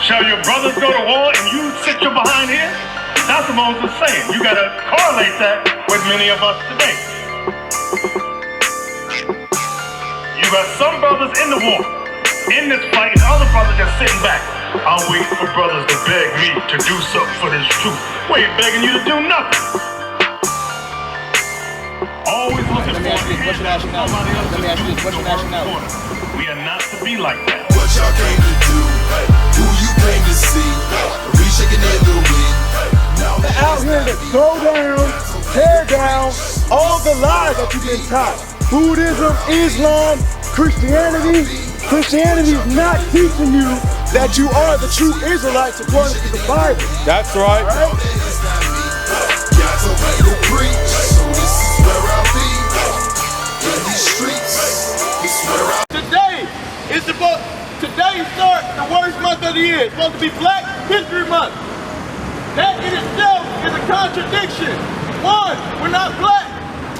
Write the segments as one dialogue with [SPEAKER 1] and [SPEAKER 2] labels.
[SPEAKER 1] Shall your brothers go to war and you sit your behind here? That's what Moses is saying. You got to correlate that with many of us today. You got some brothers in the war, in this fight, and other brothers just sitting back. I'm waiting for brothers to beg me to do something for this truth. We ain't begging you to do nothing. Always looking for
[SPEAKER 2] what's your nationality? Let me ask you this, what's your nationality?
[SPEAKER 1] We are not to be like that.
[SPEAKER 3] What y'all came to do? Who you came to see? We shaking in the wind.
[SPEAKER 4] Out here to throw down, tear down all the lies that you've been taught. Buddhism, Islam, Christianity. Christianity is not teaching you that you are the true Israelites according to the Bible.
[SPEAKER 5] That's right.
[SPEAKER 3] Got somebody to preach, so this is where I'll be. In these streets, this is where I'll be.
[SPEAKER 6] Today starts the worst month of the year. It's supposed to be Black History Month. That in itself is a contradiction. One, we're not black.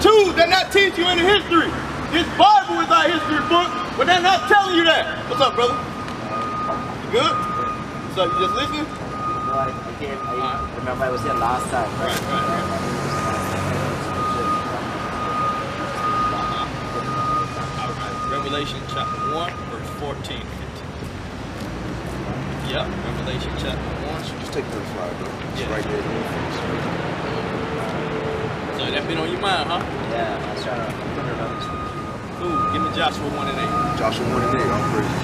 [SPEAKER 6] Two, they're not teaching you any history. This Bible is our history book, but they're not telling you that. What's up, brother? You good? So you just listening?
[SPEAKER 7] No, I remember I was here last time.
[SPEAKER 6] Right. Revelation chapter 1, verse 14. Yeah, Revelation chapter 1.
[SPEAKER 4] Just take the slide, bro.
[SPEAKER 6] Yeah.
[SPEAKER 4] Right there.
[SPEAKER 6] So that been on your mind, huh?
[SPEAKER 7] Yeah, I was trying to remember.
[SPEAKER 6] Ooh, give me Joshua 1 and 8.
[SPEAKER 4] Joshua 1 and 8, all praises.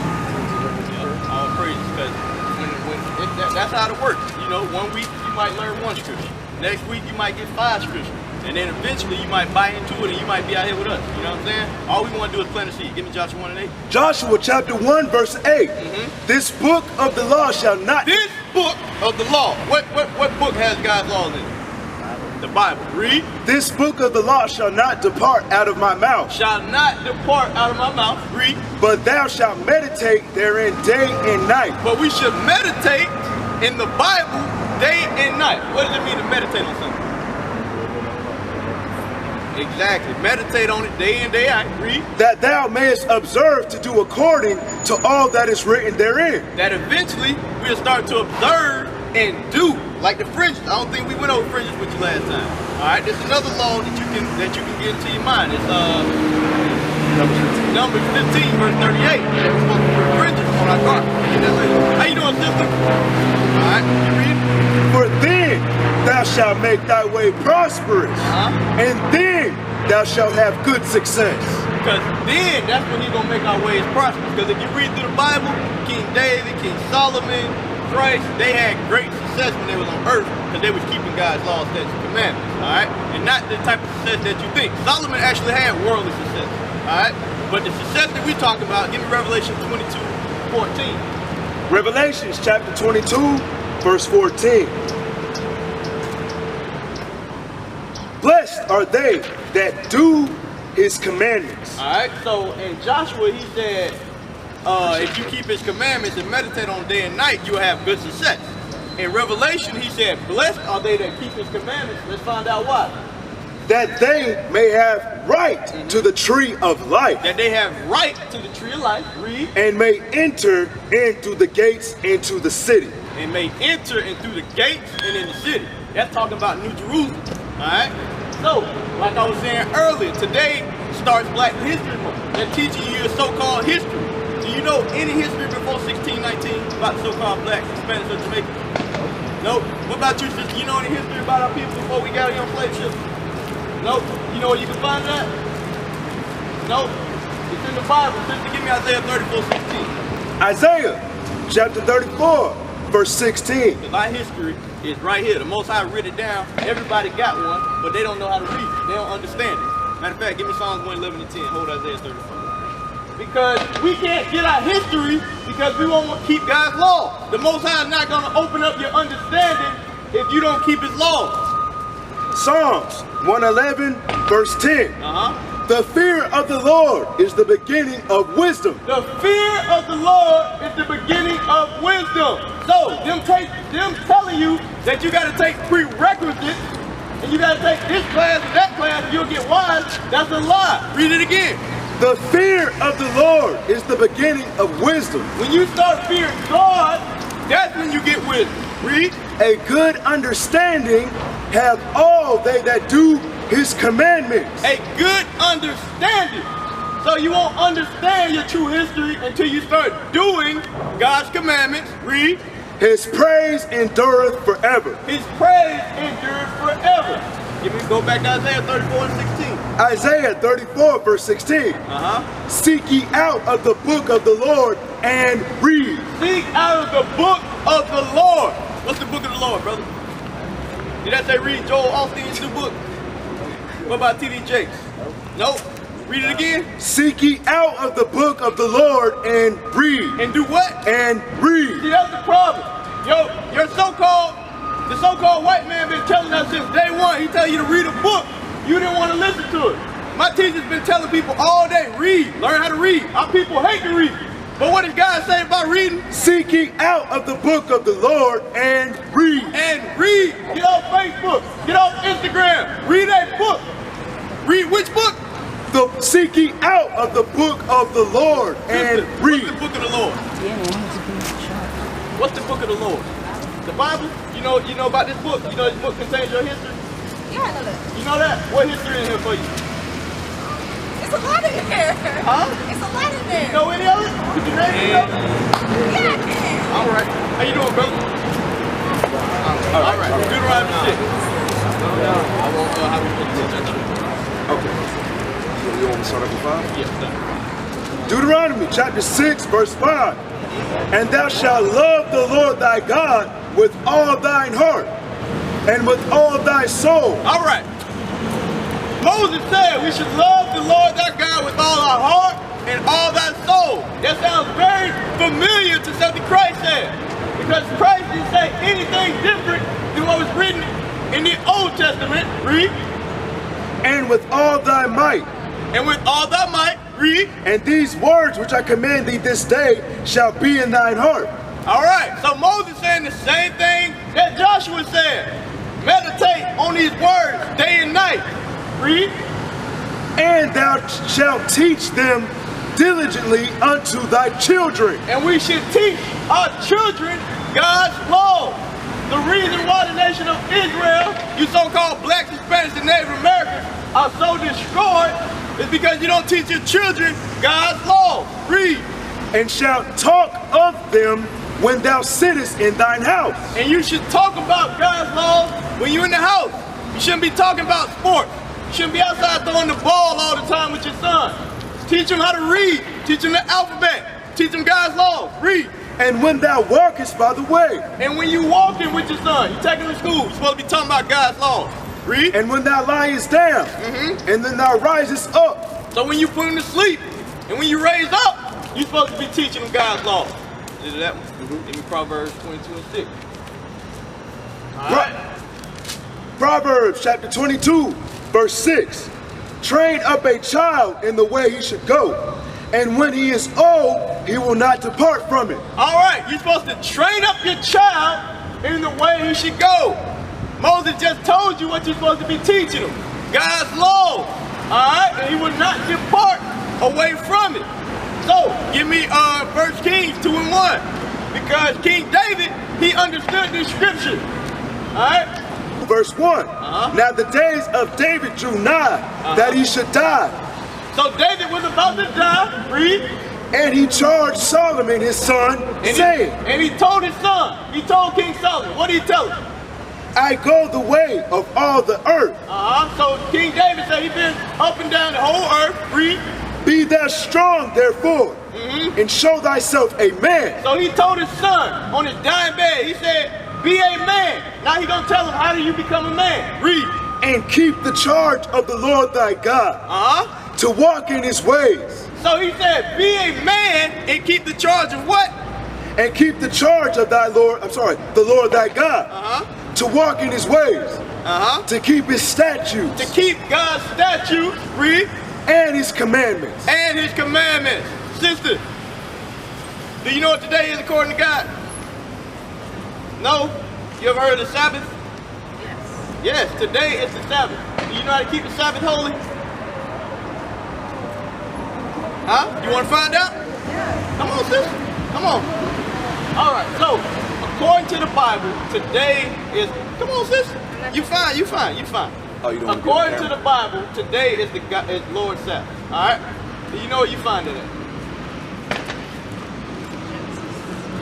[SPEAKER 6] Yeah, all praises, because that's how it works. You know, 1 week you might learn one scripture. Next week you might get 5 scriptures. And then eventually you might buy into it and you might be out here with us. You know what I'm saying? All we want to do is plant a seed. Give me Joshua 1 and 8.
[SPEAKER 4] Joshua chapter 1 verse 8. This book of the law shall not...
[SPEAKER 6] This book of the law. What book has God's laws in it? The Bible. Read.
[SPEAKER 4] This book of the law shall not depart out of my mouth.
[SPEAKER 6] Shall not depart out of my mouth. Read.
[SPEAKER 4] But thou shalt meditate therein day and night.
[SPEAKER 6] But we should meditate in the Bible day and night. What does it mean to meditate on something? Exactly. Meditate on it day in, day out. Read.
[SPEAKER 4] That thou mayest observe to do according to all that is written therein.
[SPEAKER 6] That eventually we'll start to observe and do. Like the fringes. I don't think we went over fringes with you last time. Alright, there's another law that you can get into your mind. It's Numbers 15, verse 38. We're supposed to put fringes on our garment. How you doing, sister? Alright, you read?
[SPEAKER 4] For then thou shalt make thy way prosperous, and then thou shalt have good success.
[SPEAKER 6] Because then that's when he's going to make our ways prosperous. Because if you read through the Bible, King David, King Solomon, Christ, they had great success when they was on earth because they was keeping God's laws, statutes, and commandments. Alright? And not the type of success that you think. Solomon actually had worldly success. Alright? But the success that we talk about, give me Revelation 22:14.
[SPEAKER 4] Revelations chapter 22, verse 14. Blessed are they that do his commandments.
[SPEAKER 6] Alright, so in Joshua he said, if you keep his commandments and meditate on day and night, you'll have good success. In Revelation he said, blessed are they that keep his commandments. Let's find out why.
[SPEAKER 4] That they may have right to the tree of life.
[SPEAKER 6] That they have right to the tree of life. Read.
[SPEAKER 4] And may enter in through the gates into the city.
[SPEAKER 6] And may enter in through the gates and in the city. That's talking about New Jerusalem. Alright? So, like I was saying earlier, today starts Black History Month. They're teaching you your so-called history. Do you know any history before 1619 about the so-called blacks, Hispanics, or Jamaicans? Nope. What about you, sister? You know any history about our people before we got here on slave ships? Nope. You know where you can find that? Nope. It's in the Bible. Sister, give me Isaiah 34:16.
[SPEAKER 4] Isaiah chapter 34, verse 16.
[SPEAKER 6] Because our history is right here. The Most High wrote it down. Everybody got one, but they don't know how to read it. They don't understand it. Matter of fact, give me Psalms 111 and 10. Hold Isaiah 34. Because we can't get our history because we won't keep God's law. The Most High is not going to open up your understanding if you don't keep his laws.
[SPEAKER 4] Psalms 111, verse 10. The fear of the Lord is the beginning of wisdom.
[SPEAKER 6] The fear of the Lord is the beginning of wisdom. So, them telling you that you got to take prerequisites and you got to take this class and that class and you'll get wise, that's a lie. Read it again.
[SPEAKER 4] The fear of the Lord is the beginning of wisdom.
[SPEAKER 6] When you start fearing God, That's when you get wisdom. Read.
[SPEAKER 4] A good understanding have all they that do his commandments.
[SPEAKER 6] A good understanding. So you won't understand your true history until you start doing God's commandments. Read.
[SPEAKER 4] His praise endureth forever.
[SPEAKER 6] His praise endures forever. Go back to Isaiah 34 and 16.
[SPEAKER 4] Isaiah 34 verse 16. Seek ye out of the book of the Lord and read.
[SPEAKER 6] Seek out of the book of the Lord. What's the book of the Lord, brother? Did I say read Joel Osteen's new book? What about T.D. Jakes? Nope. Read it again.
[SPEAKER 4] Seek ye out of the book of the Lord and read.
[SPEAKER 6] And do what?
[SPEAKER 4] And read.
[SPEAKER 6] See, that's the problem. The so-called white man been telling us since day one. He tell you to read a book. You didn't want to listen to it. My teacher's been telling people all day, read, learn how to read. Our people hate to read. But what does God say about reading?
[SPEAKER 4] Seek ye out of the book of the Lord and read.
[SPEAKER 6] And read. Get off Facebook. Get off Instagram. Read a book. Read which book?
[SPEAKER 4] Seek ye out of the book of the Lord and read.
[SPEAKER 6] What's the book of the Lord? What's the book of the Lord? The Bible? You know about this book? You know this book contains your history?
[SPEAKER 5] Yeah, I know that.
[SPEAKER 6] You know that? What history in here for you?
[SPEAKER 5] It's a lot in there.
[SPEAKER 6] Huh?
[SPEAKER 5] It's a lot in there.
[SPEAKER 6] You know any of it? Could you name any of it?
[SPEAKER 5] Yeah, I can.
[SPEAKER 6] All right. How you doing, brother? All right. Deuteronomy 6. I won't have you put this in.
[SPEAKER 4] Okay. You want me to start up with 5?
[SPEAKER 6] Yes, sir.
[SPEAKER 4] Deuteronomy chapter 6 verse 5. And thou shalt love the Lord thy God with all thine heart and with all thy soul.
[SPEAKER 6] All right. Moses said we should love the Lord thy God with all our heart and all thy soul. That sounds very familiar to something Christ said. Because Christ didn't say anything different than what was written in the Old Testament. Read.
[SPEAKER 4] And with all thy might.
[SPEAKER 6] And with all thy might. Read.
[SPEAKER 4] And these words which I command thee this day shall be in thine heart.
[SPEAKER 6] All right, so Moses saying the same thing that Joshua said. Meditate on these words day and night. Read.
[SPEAKER 4] And thou shalt teach them diligently unto thy children.
[SPEAKER 6] And we should teach our children God's law. The reason why the nation of Israel, you so-called blacks, Hispanics, and Native Americans are so destroyed is because you don't teach your children God's law. Read.
[SPEAKER 4] And shalt talk of them when thou sittest in thine house.
[SPEAKER 6] And you should talk about God's law when you're in the house. You shouldn't be talking about sports. You shouldn't be outside throwing the ball all the time with your son. Teach him how to read. Teach him the alphabet. Teach him God's law. Read.
[SPEAKER 4] And when thou walkest by the way.
[SPEAKER 6] And when you walking with your son, you taking him to school, you're supposed to be talking about God's law. Read.
[SPEAKER 4] And when thou liest down, and then thou risest up.
[SPEAKER 6] So when you put him to sleep, and when you raise up, you're supposed to be teaching him God's law. Is that one? Give me Proverbs 22 and 6. All right.
[SPEAKER 4] Proverbs chapter 22, verse 6. Train up a child in the way he should go, and when he is old, he will not depart from it.
[SPEAKER 6] All right, you're supposed to train up your child in the way he should go. Moses just told you what you're supposed to be teaching him. God's law. All right, and he will not depart away from it. So, give me 1 Kings 2 and 1. Because King David, he understood the scripture. All right?
[SPEAKER 4] Verse 1. Now the days of David drew nigh, that he should die.
[SPEAKER 6] So David was about to die. Read.
[SPEAKER 4] And he charged Solomon his son, saying.
[SPEAKER 6] And he told his son, he told King Solomon, what did he tell him?
[SPEAKER 4] I go the way of all the earth.
[SPEAKER 6] So King David said he's been up and down the whole earth. Read.
[SPEAKER 4] Be thou strong, therefore, and show thyself a man.
[SPEAKER 6] So he told his son on his dying bed, he said, be a man. Now he's going to tell him, how do you become a man? Read.
[SPEAKER 4] And keep the charge of the Lord thy God, to walk in his ways.
[SPEAKER 6] So he said, be a man and keep the charge of what?
[SPEAKER 4] And keep the charge of the Lord thy God, to walk in his ways, to keep his statutes.
[SPEAKER 6] To keep God's statutes. Read.
[SPEAKER 4] And his commandments.
[SPEAKER 6] And his commandments. Sister, do you know what today is according to God? No? You ever heard of the Sabbath?
[SPEAKER 5] Yes.
[SPEAKER 6] Yes, today is the Sabbath. Do you know how to keep the Sabbath holy? Huh? You want to find out?
[SPEAKER 5] Yeah.
[SPEAKER 6] Come on, sister. Come on. All right, so according to the Bible, today is, come on sis, you fine.
[SPEAKER 4] Oh, you don't
[SPEAKER 6] According to the Bible, today is is Lord's Sabbath. All right? Do you know where you find it at?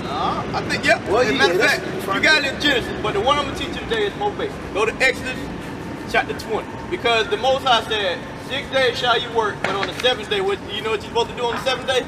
[SPEAKER 6] No, I think, yep.
[SPEAKER 4] Well,
[SPEAKER 6] As a matter of
[SPEAKER 4] yeah,
[SPEAKER 6] fact, you got it in Genesis, but the one I'm going to teach you today is more basic. Go to Exodus chapter 20. Because the Most High said, 6 days shall you work, but on the 7th day, you know what you're supposed to do on the 7th day?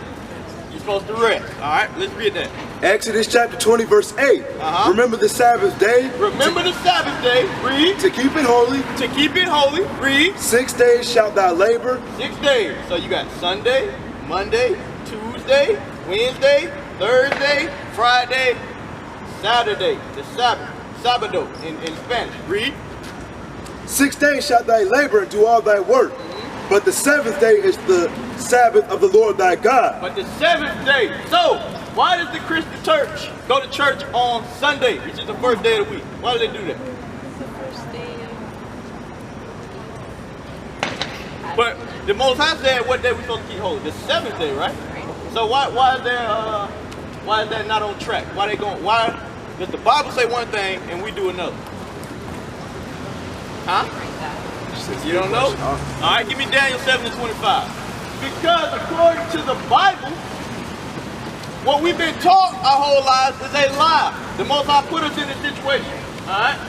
[SPEAKER 6] You're supposed to rest. All right, let's read that.
[SPEAKER 4] Exodus chapter 20, verse 8. Remember the Sabbath day.
[SPEAKER 6] Remember the Sabbath day. Read.
[SPEAKER 4] To keep it holy.
[SPEAKER 6] To keep it holy. Read.
[SPEAKER 4] 6 days shalt thou labor.
[SPEAKER 6] 6 days. So you got Sunday, Monday, Tuesday, Wednesday, Thursday, Friday, Saturday. The Sabbath. Sabado in Spanish. Read.
[SPEAKER 4] 6 days shalt thou labor and do all thy work. But the 7th day is the Sabbath of the Lord thy God.
[SPEAKER 6] But the 7th day. So, why does the Christian church go to church on Sunday, which is the first day of the week? Why do they do that?
[SPEAKER 5] The first day of...
[SPEAKER 6] But the Most High said what day we supposed to keep holy? The 7th day, right? So why is that not on track? Why they going? Why? Does the Bible say one thing and we do another? Huh? You don't know? All right, give me Daniel 7:25. Because according to the Bible, what we've been taught our whole lives is a lie. The Most High put us in this situation. All right?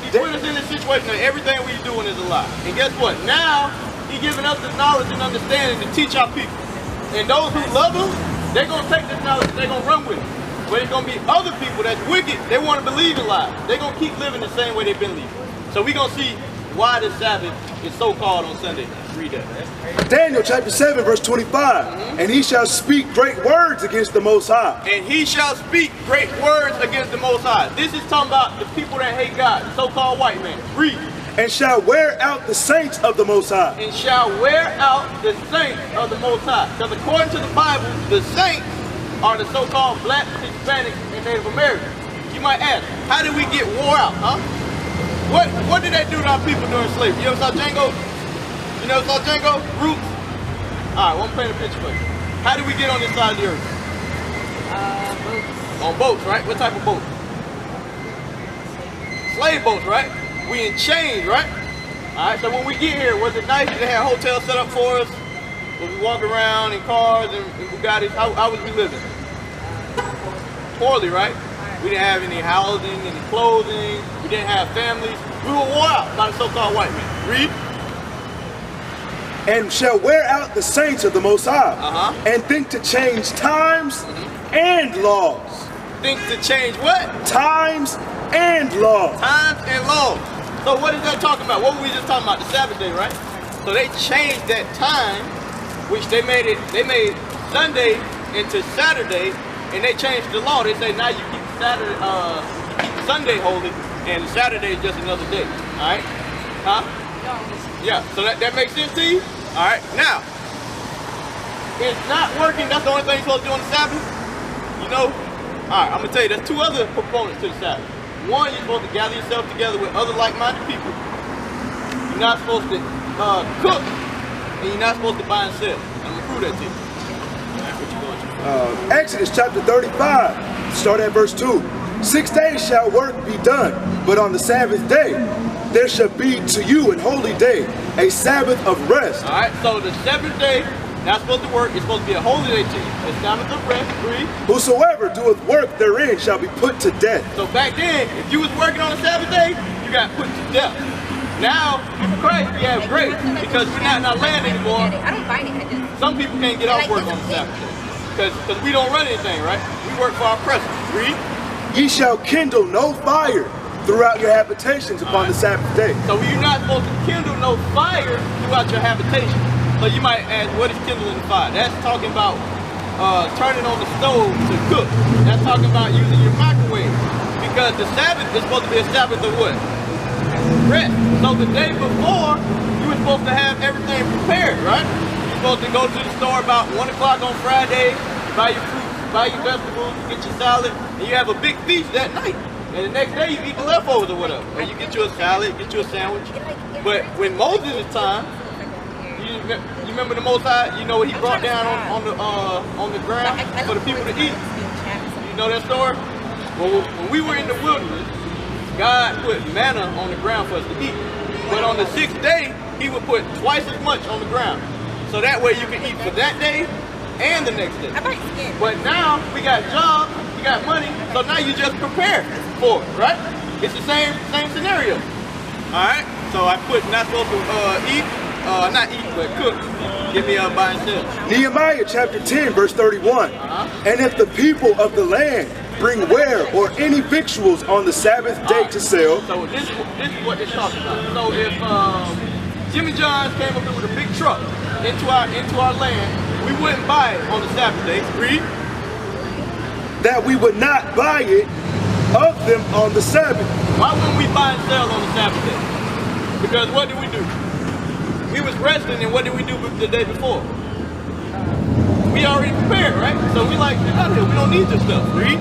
[SPEAKER 6] He put us in this situation that everything we're doing is a lie. And guess what? Now, He's giving us the knowledge and understanding to teach our people. And those who love Him, they're going to take this knowledge and they're going to run with it. But there's going to be other people that's wicked. They want to believe in lies. They're going to keep living the same way they've been living. So we're going to see why the Sabbath is so called on Sunday. Read that.
[SPEAKER 4] Daniel chapter 7 verse 25. And he shall speak great words against the Most High.
[SPEAKER 6] And he shall speak great words against the Most High. This is talking about the people that hate God, the so-called white man. Read.
[SPEAKER 4] And shall wear out the saints of the Most High.
[SPEAKER 6] And shall wear out the saints of the Most High. Because according to the Bible, the saints are the so-called black, Hispanic, and Native Americans. You might ask, how did we get wore out, huh? What did they do to our people during slavery? You ever saw Django? You never saw Django? Roots? Alright, well, I'm painting a picture for you. How did we get on this side of the earth?
[SPEAKER 5] boats.
[SPEAKER 6] On boats, right? What type of boats? Slave boats, right? We in chains, right? Alright, so when we get here, was it nice? Did they have hotels set up for us? Was we walk around in cars and Bugattis? How was we living? Poorly, right? We didn't have any housing, any clothing. We didn't have families. We were wore out by the so-called white man. Read.
[SPEAKER 4] And shall wear out the saints of the Most High. And think to change times and laws.
[SPEAKER 6] Think to change what?
[SPEAKER 4] Times and laws.
[SPEAKER 6] Times and laws. So what is that talking about? What were we just talking about? The Sabbath day, right? So they changed that time, which they made Sunday into Saturday, and they changed the law. They say now you keep Saturday, you keep Sunday holy, and Saturday is just another day. All right? Huh? Yeah. So that makes sense to you? All right. Now, it's not working. That's the only thing you're supposed to do on the Sabbath. You know? All right. I'm gonna tell you. There's two other components to the Sabbath. One, you're supposed to gather yourself together with other like-minded people. You're not supposed to cook, and you're not supposed to buy and sell. I'm gonna prove that to you. All right, what you going to?
[SPEAKER 4] Exodus chapter 35, start at verse 2. 6 days shall work be done, but on the Sabbath day there shall be to you an holy day, a Sabbath of rest.
[SPEAKER 6] All right, so the seventh day, not supposed to work, it's supposed to be a holy day to you. It's Sabbath of rest. Read.
[SPEAKER 4] Whosoever doeth work therein shall be put to death.
[SPEAKER 6] So back then, if you was working on the Sabbath day, you got put to death. Now, in Christ, we have grace because we're not in our land anymore.
[SPEAKER 5] I don't find it.
[SPEAKER 6] Some people can't get off work on the Sabbath day because we don't run anything, right? We work for our president. Read.
[SPEAKER 4] Ye shall kindle no fire throughout your habitations upon the Sabbath day.
[SPEAKER 6] So you're not supposed to kindle no fire throughout your habitation. So you might ask, what is kindling the fire? That's talking about turning on the stove to cook. That's talking about using your microwave. Because the Sabbath is supposed to be a Sabbath of what? Rest. So the day before, you were supposed to have everything prepared, right? You're supposed to go to the store about 1 o'clock on Friday, buy your fruit, buy your vegetables, get your salad, and you have a big feast that night. And the next day you eat the leftovers or whatever. And you get you a salad, get you a sandwich. But when Moses' time, you remember the Most High, you know what he brought down on the ground for the people to eat? You know that story? When we were in the wilderness, God put manna on the ground for us to eat. But on the 6th day, he would put twice as much on the ground. So that way you can eat for that day and the next day. But now we got jobs, you got money, so now you just prepare for it, right? It's the same scenario. Alright? So I put not supposed to not eat, but cook. Give me a buy and sell.
[SPEAKER 4] Nehemiah chapter 10, verse 31. And if the people of the land bring ware or any victuals on the Sabbath day to sell.
[SPEAKER 6] So this is what they're talking about. So if Jimmy John's came up here with a big truck into our land, we wouldn't buy it on the Sabbath day. Read.
[SPEAKER 4] That we would not buy it of them on the Sabbath.
[SPEAKER 6] Why wouldn't we buy and sell on the Sabbath day? Because what did we do? We was resting, and what did we do the day before? We already prepared, right? So we like, get out of here. We don't need this stuff. Read.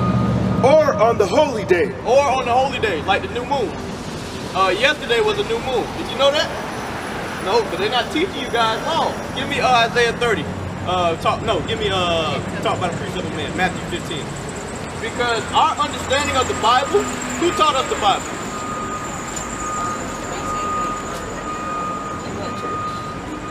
[SPEAKER 4] Or on the holy day.
[SPEAKER 6] Or on the holy day, like the new moon. Yesterday was a new moon. Did you know that? No, but they're not teaching you guys law. Give me Isaiah 30. Talk about the precept of man, Matthew 15. Because our understanding of the Bible, who taught us the Bible?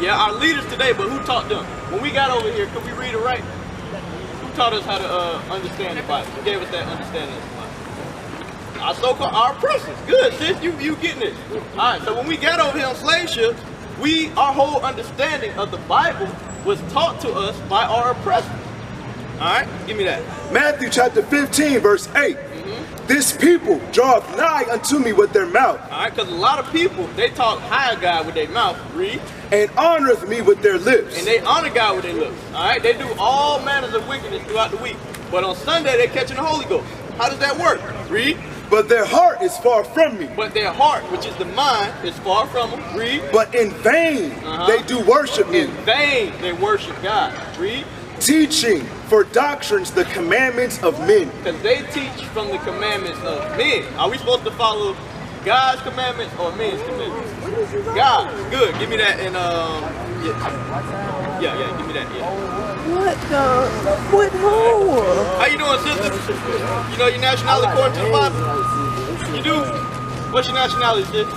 [SPEAKER 6] Yeah, our leaders today, but who taught them? When we got over here, could we read it right? Who taught us how to understand the Bible? Who gave us that understanding of the Bible? Our oppressors. Good, sis, you getting it. Alright, so when we got over here on slave ships, our whole understanding of the Bible was taught to us by our oppressors. Alright, give me that.
[SPEAKER 4] Matthew chapter 15, verse 8. This people draweth nigh unto me with their mouth.
[SPEAKER 6] Alright, because a lot of people, they talk high of God with their mouth. Read.
[SPEAKER 4] And honoreth me with their lips.
[SPEAKER 6] And they honor God with their lips. Alright, they do all manners of wickedness throughout the week. But on Sunday, they're catching the Holy Ghost. How does that work? Read.
[SPEAKER 4] But their heart is far from me.
[SPEAKER 6] But their heart, which is the mind, is far from them. Read.
[SPEAKER 4] But in vain they do worship me.
[SPEAKER 6] In vain they worship God. Read.
[SPEAKER 4] Teaching for doctrines the commandments of men.
[SPEAKER 6] Because they teach from the commandments of men. Are we supposed to follow God's commandments or men's commandments? God. Good. Give me that. And yeah, give me that. Yeah.
[SPEAKER 5] What hole?
[SPEAKER 6] How you doing, sister? You know your nationality according to the Bible? You do? What's your nationality, sis?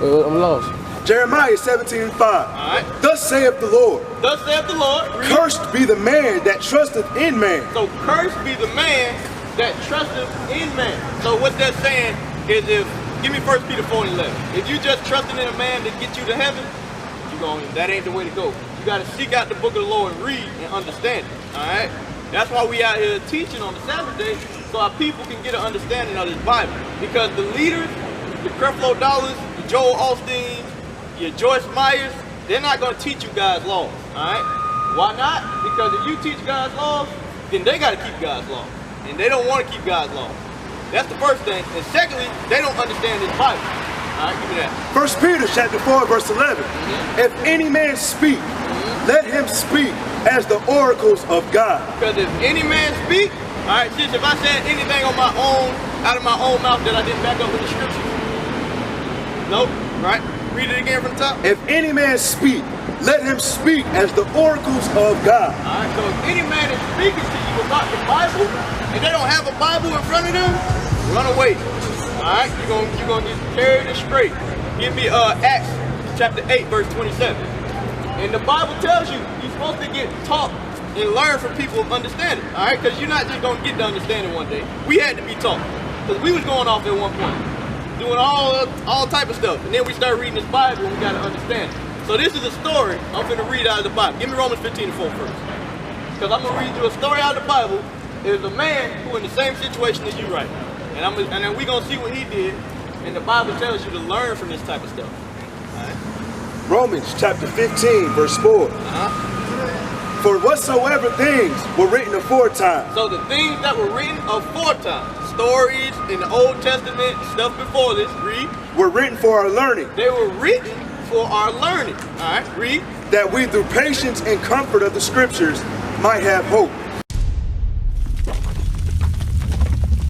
[SPEAKER 2] I'm lost.
[SPEAKER 4] Jeremiah 17:5.
[SPEAKER 6] Alright.
[SPEAKER 4] Thus saith the Lord.
[SPEAKER 6] Thus saith the Lord. Read.
[SPEAKER 4] Cursed be the man that trusteth in man.
[SPEAKER 6] So cursed be the man that trusteth in man. So what that's saying is give me 1 Peter 4:11. If you just trusting in a man to get you to heaven, that ain't the way to go. You got to seek out the book of the Lord and read and understand it. Alright? That's why we out here teaching on the Sabbath day, so our people can get an understanding of this Bible. Because the leaders, the Creflo Dollars, the Joel Osteen, your Joyce Myers, they're not going to teach you God's laws. Alright? Why not? Because if you teach God's laws, then they got to keep God's laws. And they don't want to keep God's laws. That's the first thing. And secondly, they don't understand this Bible. Alright, give me that.
[SPEAKER 4] 1 Peter chapter 4, verse 11. If any man speak, let him speak as the oracles of God.
[SPEAKER 6] Because if any man speak, alright, sis, if I said anything on my own, out of my own mouth that I didn't back up with the scripture. Nope, right? Read it again from the top.
[SPEAKER 4] If any man speak, let him speak as the oracles of God.
[SPEAKER 6] Alright, so if any man is speaking to you about the Bible, and they don't have a Bible in front of them, run away. Alright, you're gonna get carried astray. Give me Acts chapter 8, verse 27. And the Bible tells you you're supposed to get taught and learn from people of understanding. Alright, because you're not just gonna get the understanding one day. We had to be taught. Because we was going off at one point, doing all type of stuff. And then we started reading this Bible and we gotta understand it. So this is a story I'm gonna read out of the Bible. Give me Romans 15:4 first. Because I'm gonna read you a story out of the Bible. There's a man who in the same situation as you right now. And then we're going to see what he did. And the Bible tells you to learn from this type of stuff. All right.
[SPEAKER 4] Romans chapter 15, verse 4. For whatsoever things were written aforetime.
[SPEAKER 6] So the things that were written aforetime, stories in the Old Testament, stuff before this, read.
[SPEAKER 4] Were written for our learning.
[SPEAKER 6] They were written for our learning. All right, read.
[SPEAKER 4] That we through patience and comfort of the scriptures might have hope.